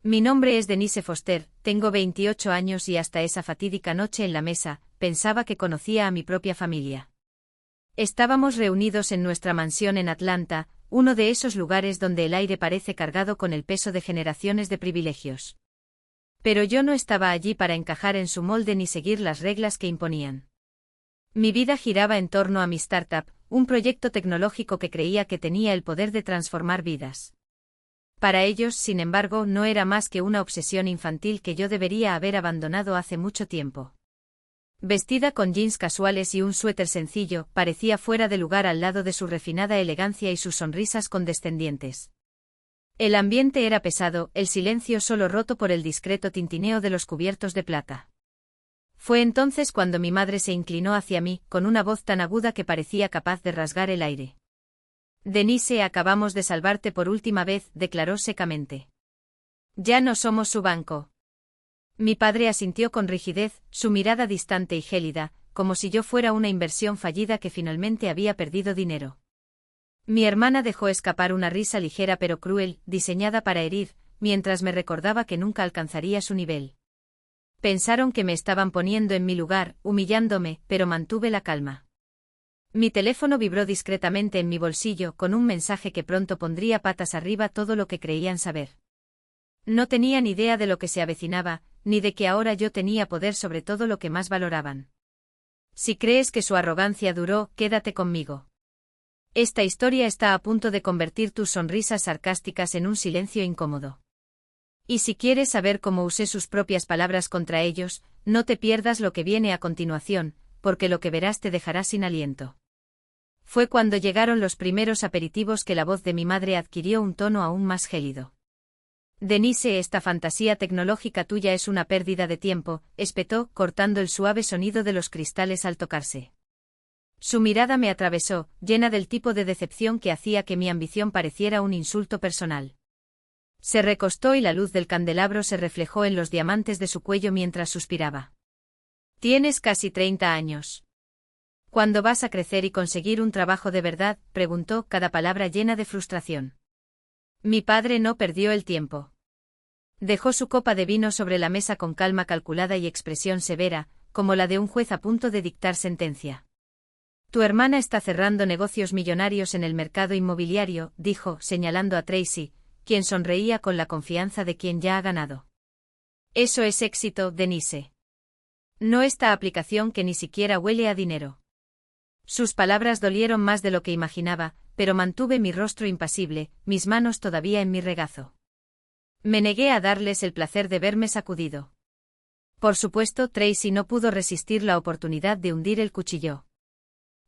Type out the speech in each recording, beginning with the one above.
Mi nombre es Denise Foster, tengo 28 años y hasta esa fatídica noche en la mesa, pensaba que conocía a mi propia familia. Estábamos reunidos en nuestra mansión en Atlanta, uno de esos lugares donde el aire parece cargado con el peso de generaciones de privilegios. Pero yo no estaba allí para encajar en su molde ni seguir las reglas que imponían. Mi vida giraba en torno a mi startup, un proyecto tecnológico que creía que tenía el poder de transformar vidas. Para ellos, sin embargo, no era más que una obsesión infantil que yo debería haber abandonado hace mucho tiempo. Vestida con jeans casuales y un suéter sencillo, parecía fuera de lugar al lado de su refinada elegancia y sus sonrisas condescendientes. El ambiente era pesado, el silencio solo roto por el discreto tintineo de los cubiertos de plata. Fue entonces cuando mi madre se inclinó hacia mí, con una voz tan aguda que parecía capaz de rasgar el aire. «Denise, acabamos de salvarte por última vez», declaró secamente. «Ya no somos su banco». Mi padre asintió con rigidez, su mirada distante y gélida, como si yo fuera una inversión fallida que finalmente había perdido dinero. Mi hermana dejó escapar una risa ligera pero cruel, diseñada para herir, mientras me recordaba que nunca alcanzaría su nivel. Pensaron que me estaban poniendo en mi lugar, humillándome, pero mantuve la calma. Mi teléfono vibró discretamente en mi bolsillo con un mensaje que pronto pondría patas arriba todo lo que creían saber. No tenían idea de lo que se avecinaba, ni de que ahora yo tenía poder sobre todo lo que más valoraban. Si crees que su arrogancia duró, quédate conmigo. Esta historia está a punto de convertir tus sonrisas sarcásticas en un silencio incómodo. Y si quieres saber cómo usé sus propias palabras contra ellos, no te pierdas lo que viene a continuación, porque lo que verás te dejará sin aliento. Fue cuando llegaron los primeros aperitivos que la voz de mi madre adquirió un tono aún más gélido. «Denise, esta fantasía tecnológica tuya es una pérdida de tiempo», espetó, cortando el suave sonido de los cristales al tocarse. Su mirada me atravesó, llena del tipo de decepción que hacía que mi ambición pareciera un insulto personal. Se recostó y la luz del candelabro se reflejó en los diamantes de su cuello mientras suspiraba. «Tienes casi 30 años. ¿Cuándo vas a crecer y conseguir un trabajo de verdad?», preguntó, cada palabra llena de frustración. Mi padre no perdió el tiempo. Dejó su copa de vino sobre la mesa con calma calculada y expresión severa, como la de un juez a punto de dictar sentencia. «Tu hermana está cerrando negocios millonarios en el mercado inmobiliario», dijo, señalando a Tracy, quien sonreía con la confianza de quien ya ha ganado. «Eso es éxito, Denise. No esta aplicación que ni siquiera huele a dinero». Sus palabras dolieron más de lo que imaginaba, pero mantuve mi rostro impasible, mis manos todavía en mi regazo. Me negué a darles el placer de verme sacudido. Por supuesto, Tracy no pudo resistir la oportunidad de hundir el cuchillo.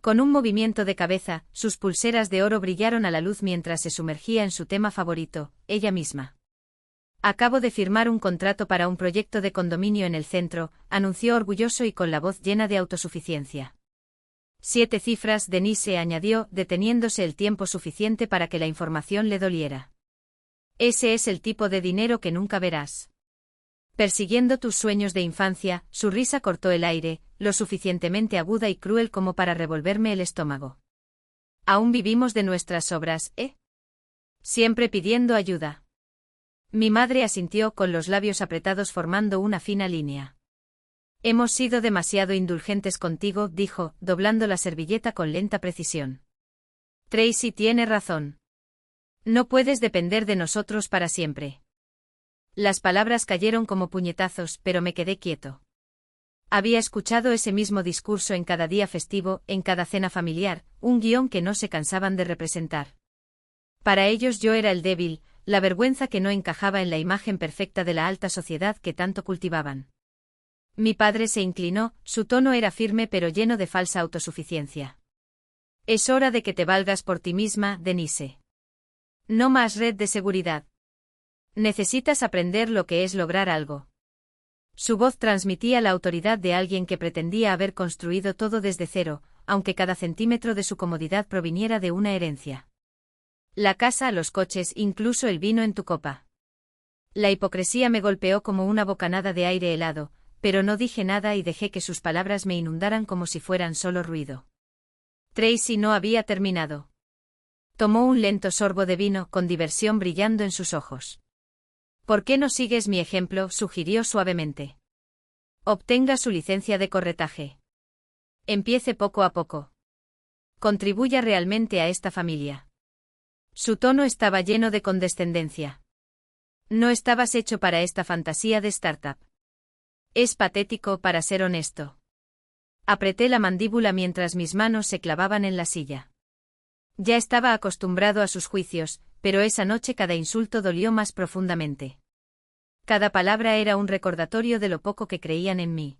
Con un movimiento de cabeza, sus pulseras de oro brillaron a la luz mientras se sumergía en su tema favorito, ella misma. «Acabo de firmar un contrato para un proyecto de condominio en el centro», anunció orgulloso y con la voz llena de autosuficiencia. «7 cifras», Denise añadió, deteniéndose el tiempo suficiente para que la información le doliera. «Ese es el tipo de dinero que nunca verás. Persiguiendo tus sueños de infancia», su risa cortó el aire, lo suficientemente aguda y cruel como para revolverme el estómago. «Aún vivimos de nuestras obras, ¿eh? Siempre pidiendo ayuda». Mi madre asintió con los labios apretados formando una fina línea. «Hemos sido demasiado indulgentes contigo», dijo, doblando la servilleta con lenta precisión. «Tracy tiene razón. No puedes depender de nosotros para siempre». Las palabras cayeron como puñetazos, pero me quedé quieto. Había escuchado ese mismo discurso en cada día festivo, en cada cena familiar, un guión que no se cansaban de representar. Para ellos yo era el débil, la vergüenza que no encajaba en la imagen perfecta de la alta sociedad que tanto cultivaban. Mi padre se inclinó, su tono era firme pero lleno de falsa autosuficiencia. «Es hora de que te valgas por ti misma, Denise. No más red de seguridad. Necesitas aprender lo que es lograr algo». Su voz transmitía la autoridad de alguien que pretendía haber construido todo desde cero, aunque cada centímetro de su comodidad proviniera de una herencia. «La casa, los coches, incluso el vino en tu copa». La hipocresía me golpeó como una bocanada de aire helado, pero no dije nada y dejé que sus palabras me inundaran como si fueran solo ruido. Tracy no había terminado. Tomó un lento sorbo de vino con diversión brillando en sus ojos. ¿Por qué no sigues mi ejemplo?, sugirió suavemente. Obtenga su licencia de corretaje. Empiece poco a poco. Contribuya realmente a esta familia. Su tono estaba lleno de condescendencia. No estabas hecho para esta fantasía de startup. Es patético, para ser honesto. Apreté la mandíbula mientras mis manos se clavaban en la silla. Ya estaba acostumbrado a sus juicios, pero esa noche cada insulto dolió más profundamente. Cada palabra era un recordatorio de lo poco que creían en mí.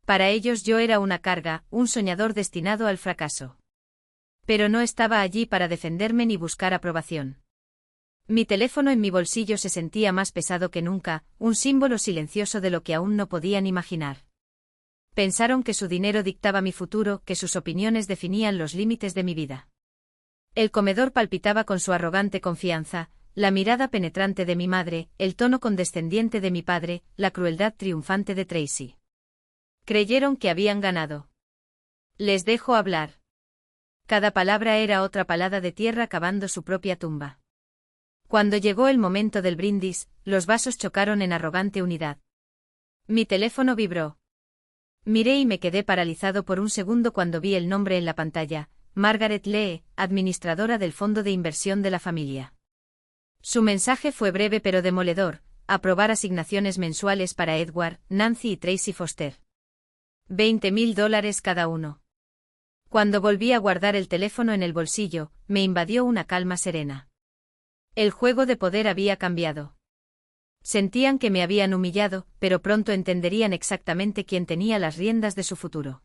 Para ellos yo era una carga, un soñador destinado al fracaso. Pero no estaba allí para defenderme ni buscar aprobación. Mi teléfono en mi bolsillo se sentía más pesado que nunca, un símbolo silencioso de lo que aún no podían imaginar. Pensaron que su dinero dictaba mi futuro, que sus opiniones definían los límites de mi vida. El comedor palpitaba con su arrogante confianza, la mirada penetrante de mi madre, el tono condescendiente de mi padre, la crueldad triunfante de Tracy. Creyeron que habían ganado. Les dejo hablar. Cada palabra era otra palada de tierra cavando su propia tumba. Cuando llegó el momento del brindis, los vasos chocaron en arrogante unidad. Mi teléfono vibró. Miré y me quedé paralizado por un segundo cuando vi el nombre en la pantalla: Margaret Lee, administradora del fondo de inversión de la familia. Su mensaje fue breve pero demoledor: aprobar asignaciones mensuales para Edward, Nancy y Tracy Foster. $20,000 cada uno. Cuando volví a guardar el teléfono en el bolsillo, me invadió una calma serena. El juego de poder había cambiado. Sentían que me habían humillado, pero pronto entenderían exactamente quién tenía las riendas de su futuro.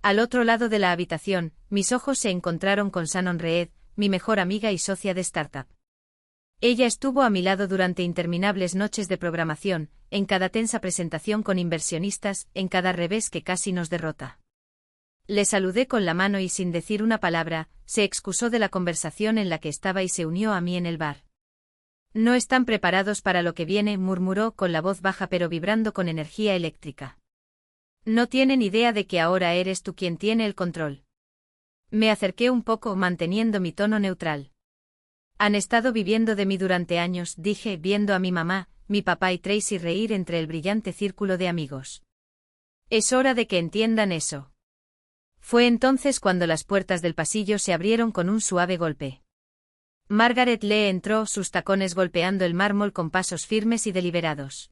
Al otro lado de la habitación, mis ojos se encontraron con Shannon Reed, mi mejor amiga y socia de startup. Ella estuvo a mi lado durante interminables noches de programación, en cada tensa presentación con inversionistas, en cada revés que casi nos derrota. Le saludé con la mano y sin decir una palabra, se excusó de la conversación en la que estaba y se unió a mí en el bar. No están preparados para lo que viene, murmuró con la voz baja pero vibrando con energía eléctrica. No tienen idea de que ahora eres tú quien tiene el control. Me acerqué un poco manteniendo mi tono neutral. Han estado viviendo de mí durante años, dije, viendo a mi mamá, mi papá y Tracy reír entre el brillante círculo de amigos. Es hora de que entiendan eso. Fue entonces cuando las puertas del pasillo se abrieron con un suave golpe. Margaret Lee entró, sus tacones golpeando el mármol con pasos firmes y deliberados.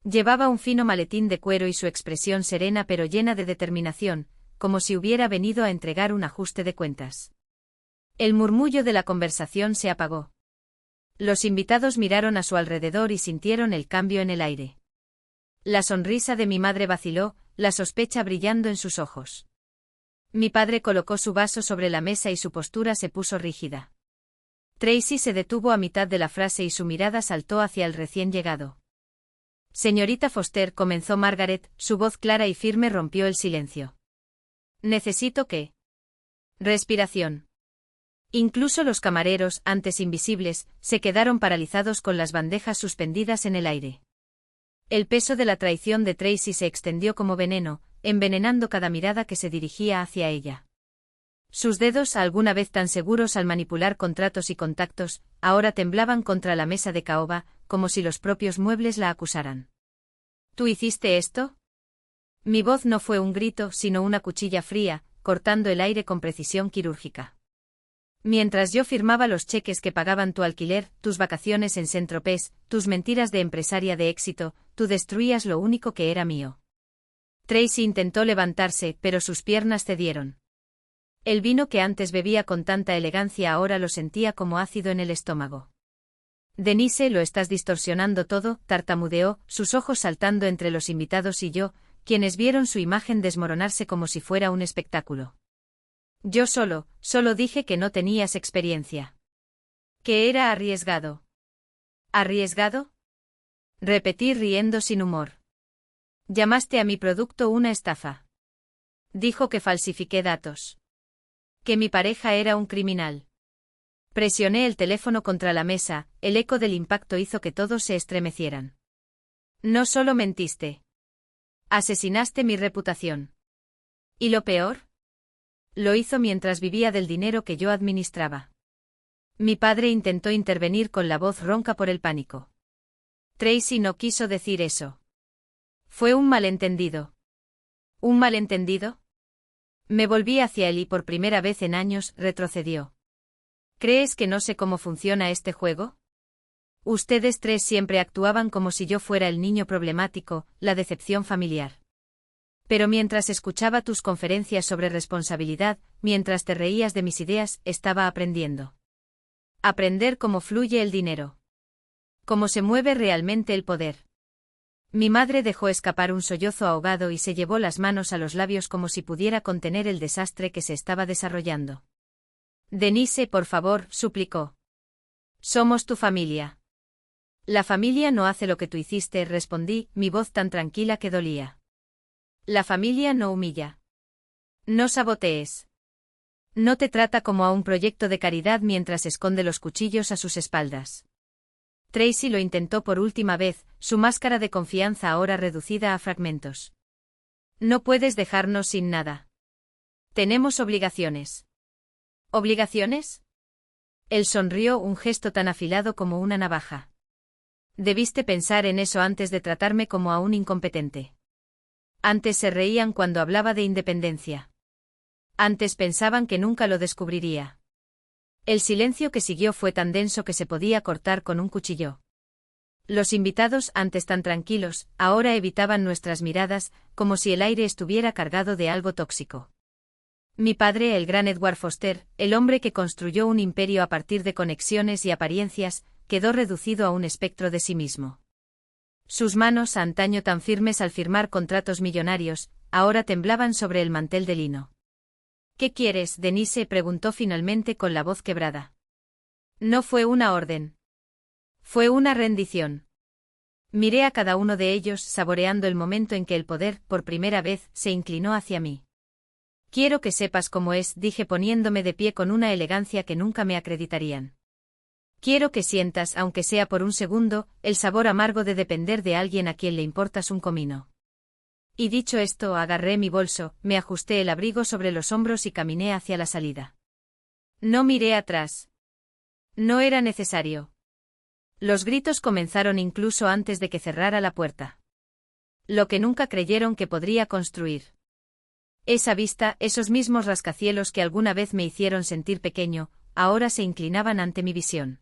Llevaba un fino maletín de cuero y su expresión serena pero llena de determinación, como si hubiera venido a entregar un ajuste de cuentas. El murmullo de la conversación se apagó. Los invitados miraron a su alrededor y sintieron el cambio en el aire. La sonrisa de mi madre vaciló, la sospecha brillando en sus ojos. Mi padre colocó su vaso sobre la mesa y su postura se puso rígida. Tracy se detuvo a mitad de la frase y su mirada saltó hacia el recién llegado. Señorita Foster, comenzó Margaret, su voz clara y firme rompió el silencio. Necesito que... Respiración. Incluso los camareros, antes invisibles, se quedaron paralizados con las bandejas suspendidas en el aire. El peso de la traición de Tracy se extendió como veneno, envenenando cada mirada que se dirigía hacia ella. Sus dedos, alguna vez tan seguros al manipular contratos y contactos, ahora temblaban contra la mesa de caoba, como si los propios muebles la acusaran. ¿Tú hiciste esto? Mi voz no fue un grito, sino una cuchilla fría, cortando el aire con precisión quirúrgica. Mientras yo firmaba los cheques que pagaban tu alquiler, tus vacaciones en Saint-Tropez, tus mentiras de empresaria de éxito, tú destruías lo único que era mío. Tracy intentó levantarse, pero sus piernas cedieron. El vino que antes bebía con tanta elegancia ahora lo sentía como ácido en el estómago. Denise, lo estás distorsionando todo, tartamudeó, sus ojos saltando entre los invitados y yo, quienes vieron su imagen desmoronarse como si fuera un espectáculo. Yo solo dije que no tenías experiencia. Que era arriesgado. ¿Arriesgado? Repetí riendo sin humor. Llamaste a mi producto una estafa. Dijo que falsifiqué datos. Que mi pareja era un criminal. Presioné el teléfono contra la mesa, el eco del impacto hizo que todos se estremecieran. No solo mentiste. Asesinaste mi reputación. ¿Y lo peor? Lo hizo mientras vivía del dinero que yo administraba. Mi padre intentó intervenir con la voz ronca por el pánico. Tracy no quiso decir eso. Fue un malentendido. ¿Un malentendido? Me volví hacia él y por primera vez en años retrocedió. ¿Crees que no sé cómo funciona este juego? Ustedes tres siempre actuaban como si yo fuera el niño problemático, la decepción familiar. Pero mientras escuchaba tus conferencias sobre responsabilidad, mientras te reías de mis ideas, estaba aprendiendo. Aprender cómo fluye el dinero. Cómo se mueve realmente el poder. Mi madre dejó escapar un sollozo ahogado y se llevó las manos a los labios como si pudiera contener el desastre que se estaba desarrollando. Denise, por favor, suplicó. Somos tu familia. La familia no hace lo que tú hiciste, respondí, mi voz tan tranquila que dolía. La familia no humilla. No sabotees. No te trata como a un proyecto de caridad mientras esconde los cuchillos a sus espaldas. Tracy lo intentó por última vez, su máscara de confianza ahora reducida a fragmentos. No puedes dejarnos sin nada. Tenemos obligaciones. ¿Obligaciones? Él sonrió, un gesto tan afilado como una navaja. Debiste pensar en eso antes de tratarme como a un incompetente. Antes se reían cuando hablaba de independencia. Antes pensaban que nunca lo descubriría. El silencio que siguió fue tan denso que se podía cortar con un cuchillo. Los invitados, antes tan tranquilos, ahora evitaban nuestras miradas, como si el aire estuviera cargado de algo tóxico. Mi padre, el gran Edward Foster, el hombre que construyó un imperio a partir de conexiones y apariencias, quedó reducido a un espectro de sí mismo. Sus manos, antaño tan firmes al firmar contratos millonarios, ahora temblaban sobre el mantel de lino. ¿Qué quieres, Denise?, preguntó finalmente con la voz quebrada. No fue una orden. Fue una rendición. Miré a cada uno de ellos, saboreando el momento en que el poder, por primera vez, se inclinó hacia mí. Quiero que sepas cómo es, dije poniéndome de pie con una elegancia que nunca me acreditarían. Quiero que sientas, aunque sea por un segundo, el sabor amargo de depender de alguien a quien le importas un comino. Y dicho esto, agarré mi bolso, me ajusté el abrigo sobre los hombros y caminé hacia la salida. No miré atrás. No era necesario. Los gritos comenzaron incluso antes de que cerrara la puerta. Lo que nunca creyeron que podría construir. Esa vista, esos mismos rascacielos que alguna vez me hicieron sentir pequeño, ahora se inclinaban ante mi visión.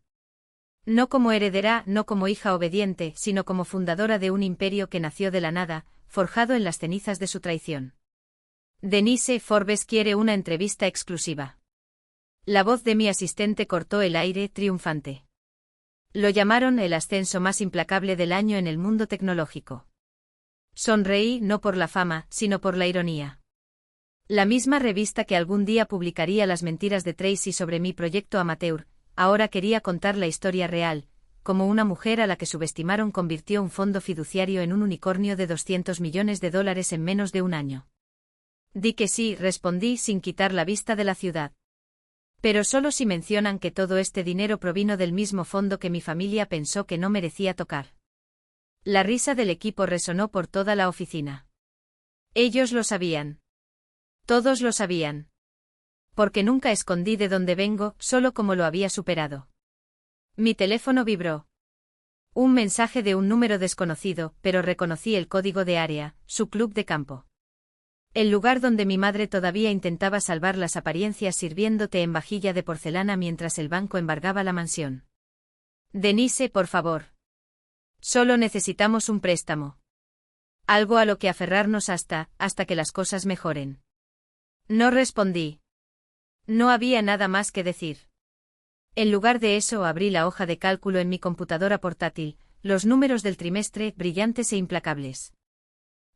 No como heredera, no como hija obediente, sino como fundadora de un imperio que nació de la nada, forjado en las cenizas de su traición. Denise, Forbes quiere una entrevista exclusiva. La voz de mi asistente cortó el aire, triunfante. Lo llamaron el ascenso más implacable del año en el mundo tecnológico. Sonreí, no por la fama, sino por la ironía. La misma revista que algún día publicaría las mentiras de Tracy sobre mi proyecto amateur, ahora quería contar la historia real, como una mujer a la que subestimaron convirtió un fondo fiduciario en un unicornio de $200 millones en menos de un año. Di que sí, respondí sin quitar la vista de la ciudad. Pero solo si mencionan que todo este dinero provino del mismo fondo que mi familia pensó que no merecía tocar. La risa del equipo resonó por toda la oficina. Ellos lo sabían. Todos lo sabían. Porque nunca escondí de dónde vengo, solo como lo había superado. Mi teléfono vibró. Un mensaje de un número desconocido, pero reconocí el código de área, su club de campo. El lugar donde mi madre todavía intentaba salvar las apariencias sirviéndote en vajilla de porcelana mientras el banco embargaba la mansión. Denise, por favor. Solo necesitamos un préstamo. Algo a lo que aferrarnos hasta que las cosas mejoren. No respondí. No había nada más que decir. En lugar de eso abrí la hoja de cálculo en mi computadora portátil, los números del trimestre, brillantes e implacables.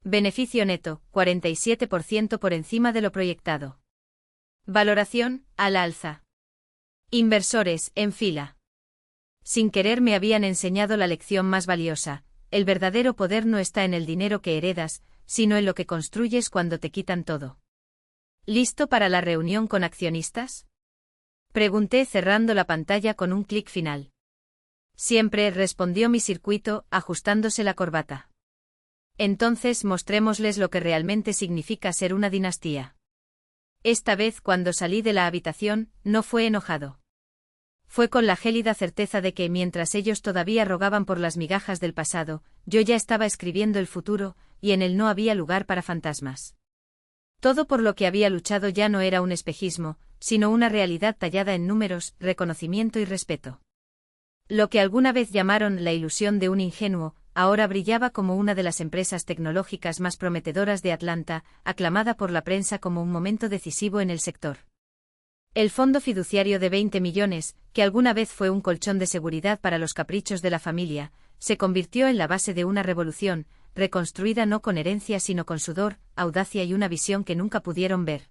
Beneficio neto, 47% por encima de lo proyectado. Valoración, al alza. Inversores, en fila. Sin querer me habían enseñado la lección más valiosa, el verdadero poder no está en el dinero que heredas, sino en lo que construyes cuando te quitan todo. ¿Listo para la reunión con accionistas? Pregunté cerrando la pantalla con un clic final. Siempre, respondió mi circuito, ajustándose la corbata. Entonces mostrémosles lo que realmente significa ser una dinastía. Esta vez cuando salí de la habitación, no fue enojado. Fue con la gélida certeza de que, mientras ellos todavía rogaban por las migajas del pasado, yo ya estaba escribiendo el futuro, y en él no había lugar para fantasmas. Todo por lo que había luchado ya no era un espejismo, sino una realidad tallada en números, reconocimiento y respeto. Lo que alguna vez llamaron la ilusión de un ingenuo, ahora brillaba como una de las empresas tecnológicas más prometedoras de Atlanta, aclamada por la prensa como un momento decisivo en el sector. El fondo fiduciario de 20 millones, que alguna vez fue un colchón de seguridad para los caprichos de la familia, se convirtió en la base de una revolución, reconstruida no con herencia sino con sudor, audacia y una visión que nunca pudieron ver.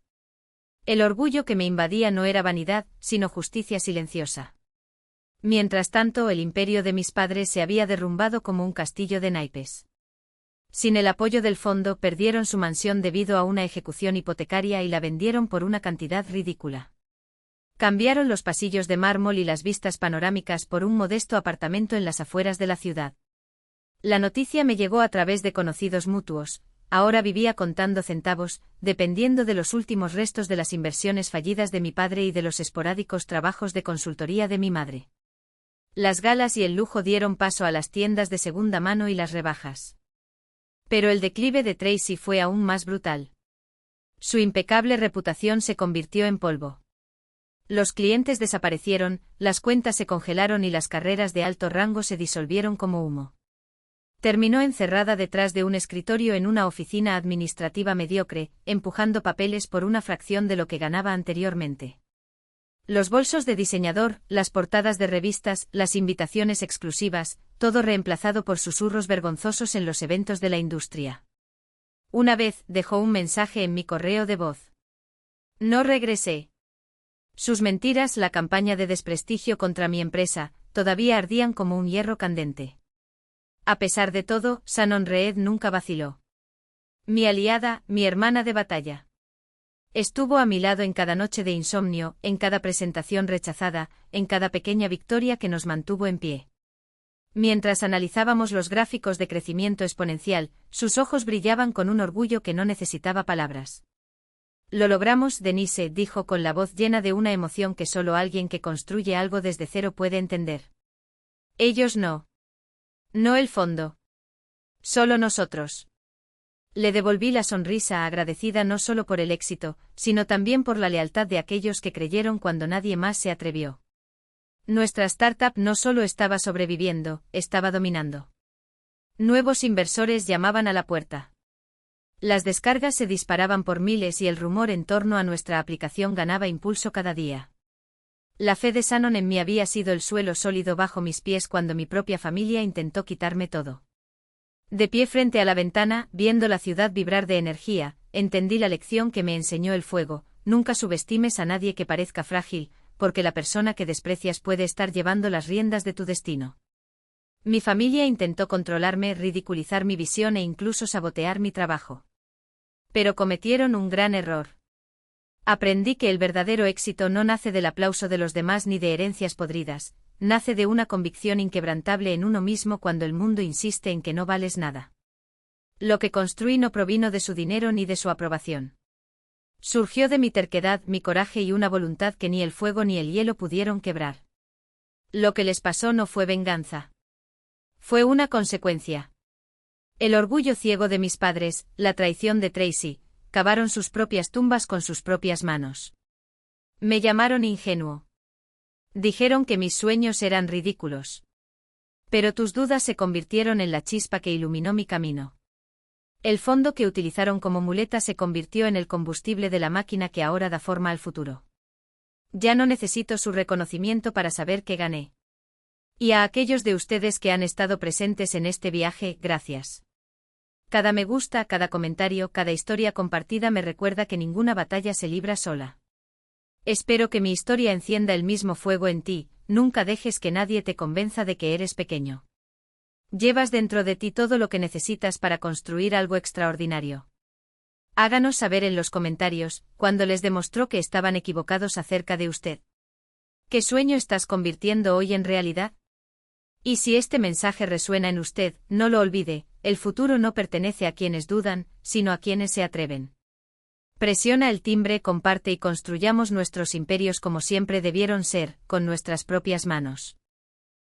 El orgullo que me invadía no era vanidad, sino justicia silenciosa. Mientras tanto, el imperio de mis padres se había derrumbado como un castillo de naipes. Sin el apoyo del fondo, perdieron su mansión debido a una ejecución hipotecaria y la vendieron por una cantidad ridícula. Cambiaron los pasillos de mármol y las vistas panorámicas por un modesto apartamento en las afueras de la ciudad. La noticia me llegó a través de conocidos mutuos. Ahora vivía contando centavos, dependiendo de los últimos restos de las inversiones fallidas de mi padre y de los esporádicos trabajos de consultoría de mi madre. Las galas y el lujo dieron paso a las tiendas de segunda mano y las rebajas. Pero el declive de Tracy fue aún más brutal. Su impecable reputación se convirtió en polvo. Los clientes desaparecieron, las cuentas se congelaron y las carreras de alto rango se disolvieron como humo. Terminó encerrada detrás de un escritorio en una oficina administrativa mediocre, empujando papeles por una fracción de lo que ganaba anteriormente. Los bolsos de diseñador, las portadas de revistas, las invitaciones exclusivas, todo reemplazado por susurros vergonzosos en los eventos de la industria. Una vez dejó un mensaje en mi correo de voz. No regresé. Sus mentiras, la campaña de desprestigio contra mi empresa, todavía ardían como un hierro candente. A pesar de todo, Shannon Reed nunca vaciló. Mi aliada, mi hermana de batalla. Estuvo a mi lado en cada noche de insomnio, en cada presentación rechazada, en cada pequeña victoria que nos mantuvo en pie. Mientras analizábamos los gráficos de crecimiento exponencial, sus ojos brillaban con un orgullo que no necesitaba palabras. Lo logramos, Denise, dijo con la voz llena de una emoción que solo alguien que construye algo desde cero puede entender. Ellos no. No el fondo. Solo nosotros. Le devolví la sonrisa agradecida no solo por el éxito, sino también por la lealtad de aquellos que creyeron cuando nadie más se atrevió. Nuestra startup no solo estaba sobreviviendo, estaba dominando. Nuevos inversores llamaban a la puerta. Las descargas se disparaban por miles y el rumor en torno a nuestra aplicación ganaba impulso cada día. La fe de Shannon en mí había sido el suelo sólido bajo mis pies cuando mi propia familia intentó quitarme todo. De pie frente a la ventana, viendo la ciudad vibrar de energía, entendí la lección que me enseñó el fuego: nunca subestimes a nadie que parezca frágil, porque la persona que desprecias puede estar llevando las riendas de tu destino. Mi familia intentó controlarme, ridiculizar mi visión e incluso sabotear mi trabajo. Pero cometieron un gran error. Aprendí que el verdadero éxito no nace del aplauso de los demás ni de herencias podridas, nace de una convicción inquebrantable en uno mismo cuando el mundo insiste en que no vales nada. Lo que construí no provino de su dinero ni de su aprobación. Surgió de mi terquedad, mi coraje y una voluntad que ni el fuego ni el hielo pudieron quebrar. Lo que les pasó no fue venganza. Fue una consecuencia. El orgullo ciego de mis padres, la traición de Tracy, cavaron sus propias tumbas con sus propias manos. Me llamaron ingenuo. Dijeron que mis sueños eran ridículos. Pero tus dudas se convirtieron en la chispa que iluminó mi camino. El fondo que utilizaron como muleta se convirtió en el combustible de la máquina que ahora da forma al futuro. Ya no necesito su reconocimiento para saber que gané. Y a aquellos de ustedes que han estado presentes en este viaje, gracias. Cada me gusta, cada comentario, cada historia compartida me recuerda que ninguna batalla se libra sola. Espero que mi historia encienda el mismo fuego en ti, nunca dejes que nadie te convenza de que eres pequeño. Llevas dentro de ti todo lo que necesitas para construir algo extraordinario. Háganos saber en los comentarios, cuando les demostró que estaban equivocados acerca de usted. ¿Qué sueño estás convirtiendo hoy en realidad? Y si este mensaje resuena en usted, no lo olvide, el futuro no pertenece a quienes dudan, sino a quienes se atreven. Presiona el timbre, comparte y construyamos nuestros imperios como siempre debieron ser, con nuestras propias manos.